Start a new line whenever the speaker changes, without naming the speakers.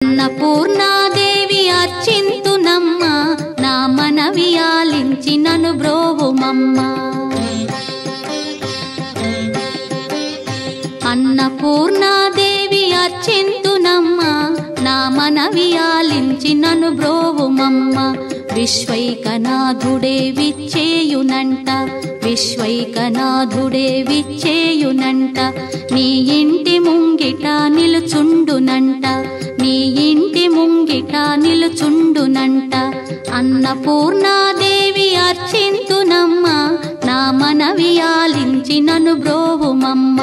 అన్నపూర్ణాదేవి అర్చింతునమ్మ నా మనవి ఆలించి నన్ను బ్రోవుమమ్మ. అన్నపూర్ణాదేవి అర్చింతునమ్మ నా మనవి ఆలించి నన్ను బ్రోవుమమ్మ. విశ్వైకనాథుడే విచ్చేయునంట, విశ్వైకనాథుడే విచ్చేయునంట. నీ ఇంటి ముంగిట నిలుచుండునంట, నీ ఇంటి ముంగిట నిలుచుండునంట. అన్నపూర్ణాదేవి అర్చింతునమ్మ నా మనవి ఆలించి నన్ను బ్రోవుమమ్మ.